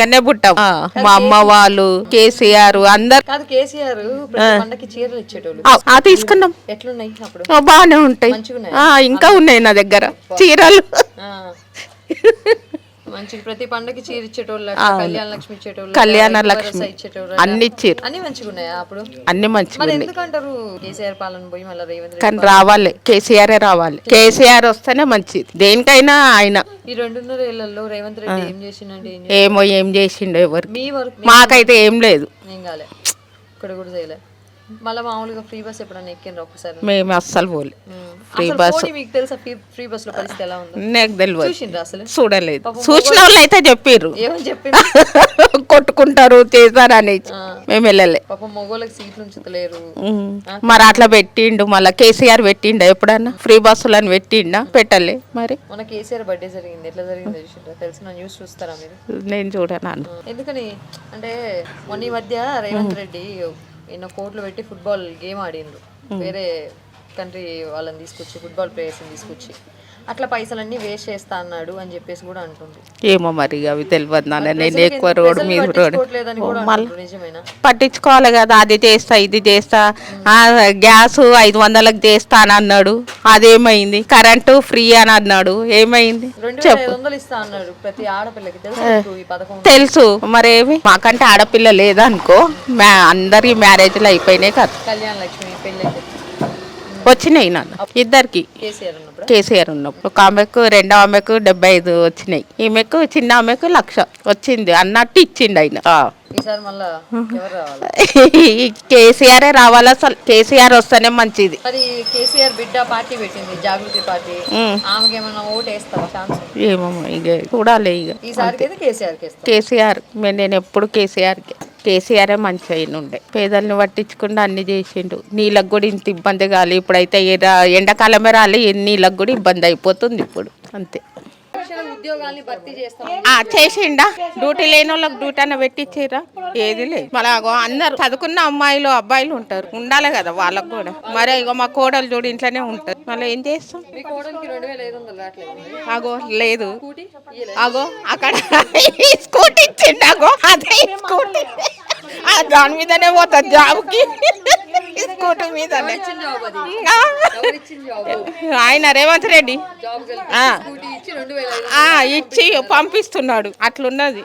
ఇక్కడనే పుట్టాం. మా అమ్మ వాళ్ళు కేసీఆర్ అందరు కాదు కేసీఆర్ ప్రతి పండగకి చీరలు ఇచ్చేటోళ్ళు. తీసుకున్నాం. ఎట్లున్నాయి అప్పుడు? బాగానే ఉంటాయి. మంచిగున్నాయా? ఇంకా ఉన్నాయి నా దగ్గర చీరలు. మంచి ప్రతి పండగకి చీర ఇచ్చేటోళ్ళు, కళ్యాణ లక్ష్మి ఇచ్చేటోళ్ళు, కళ్యాణ లక్ష్మి ఇచ్చేటోళ్ళు, అన్ని ఇచ్చారు. అన్ని మంచిగా ఉన్నాయా అప్పుడు? అన్ని మంచిగా మరి ఉన్నాయి. ఎందుకంటారు కేసీఆర్ పాలన పోయి మళ్ళీ రేవంత్ రెడ్డి కానీ రావాలి, కేసీఆర్ రావాలి. కేసీఆర్ వస్తేనే మంచిది దేనికైనా. ఆయన ఈ 2.5 ఏళ్లలో రేవంత్ రెడ్డి ఏం చేసిండే? ఏమో ఏం చేసిండో ఎవరు, మీ వర్క్ మాకైతే ఏం లేదు. ఏం కాలే, ఇక్కడ కూడా చేయలే. మళ్ళీ మామూలుగా ఫ్రీ బస్ ఎప్పుడన్నా ఎక్కిండ్రా ఒకసారి? మేము అస్సలు పోలే ఫ్రీ బస్. మీకు తెలుసా ఫ్రీ బస్ లో పరిస్థితి ఎలా ఉందో? నాకు తెలియదు, చూసిండ్రా అసలు? చూడలేదు. చూసిన వాళ్ళు అయితే చెప్పారు ఏమని చెప్పింది? కొట్టుకుంటారు చేస్తారు అని. మేము వెళ్ళలే. పాపం మగోళ్ళకి సీట్లు ఉంచుతలేరు. మరి అట్లా పెట్టిండు. మళ్ళీ కేసీఆర్ పెట్టిండా ఎప్పుడన్నా ఫ్రీ బస్సులను? పెట్టిండా? పెట్టలే. మరి మన కేసీఆర్ బర్త్డే జరిగింది, ఎట్లా జరిగిందో చూసిండ్రా? తెలిసిన న్యూస్ చూస్తారా మీరు? నేను చూడను. ఎందుకని అంటే మొన్న ఈ మధ్య రేవంత్ రెడ్డి ఎన్నో కోట్లు పెట్టి ఫుట్బాల్ గేమ్ ఆడిండ్రు. వేరే కంట్రీ వాళ్ళని తీసుకొచ్చి, ఫుట్బాల్ ప్లేయర్స్ని తీసుకొచ్చి, అట్లా పైసలన్నీ వేస్ట్ చేస్తా అన్నాడు అని చెప్పేసి కూడా అంటుంది. ఏమో మరి అవి తెలియదు నాన్న. నేను ఎక్కువ రోడ్డు మీద నిజమేనా? పట్టించుకోవాలి కదా. అది చేస్తా ఇది చేస్తా, గ్యాస్ 500కి చేస్తా అని అన్నాడు. అదేమైంది? కరెంటు ఫ్రీ అని అన్నాడు. ఏమైంది? 2500 ఇస్తా అన్నాడు ప్రతి ఆడపిల్లకి. తెలుసు ఈ పథకం? తెలుసు. మరేమి మాకంటే ఆడపిల్ల లేదనుకో, అందరి మ్యారేజ్లు అయిపోయినాయి కదా. కళ్యాణ లక్ష్మి పెళ్ళి వచ్చినాయి నాన్న ఇద్దరికి. కేసీఆర్ ఉన్నప్పుడు ఒక ఆమెకు, రెండో ఆమెకు 75 వచ్చినాయి. ఈమెకు చిన్న ఆమెకు 1,00,000 వచ్చింది అన్నట్టు ఇచ్చిండు ఆయన. కేసీఆర్ రావాలి. అసలు కేసీఆర్ వస్తేనే మంచిది. మరి కేసీఆర్ బిడ్డ పార్టీ పెట్టింది, జాగృతి పార్టీ. ఆమెకి ఏమైనా ఓటు వేస్తావా? ఛాన్స్? ఏమో ఇక చూడాలి. ఇక ఈసారి కేసీఆర్ నేను ఎప్పుడు కేసీఆరే మంచి అయిన ఉండే. పేదల్ని పట్టించకుండా అన్ని చేసిండు. నీళ్ళకు కూడా ఇంత ఇబ్బంది కాలి. ఇప్పుడైతే ఎండాకాలమే రాలి, నీళ్ళకు కూడా ఇబ్బంది అయిపోతుంది ఇప్పుడు. అంతే. చేసిండా? డ్యూటీ లేని వాళ్ళకి డ్యూటీ అన్న పెట్టించారా? ఏది లేదు. మళ్ళీ అందరు చదువుకున్న అమ్మాయిలు అబ్బాయిలు ఉంటారు, ఉండాలి కదా వాళ్ళకు కూడా. మరి ఇక మా కోడలు చూడు ఇంట్లోనే ఉంటారు. మళ్ళీ ఏం చేస్తాం? అగో లేదు. అగో అక్కడ స్కూటీ ఇచ్చిండు. అగో అదే స్కూటీ, దాని మీదనే పోతుంది జాబ్కి. స్కూటీ మీదనే ఆయన రేవంత్ రెడ్డి ఇచ్చి పంపిస్తున్నాడు. అట్లున్నది.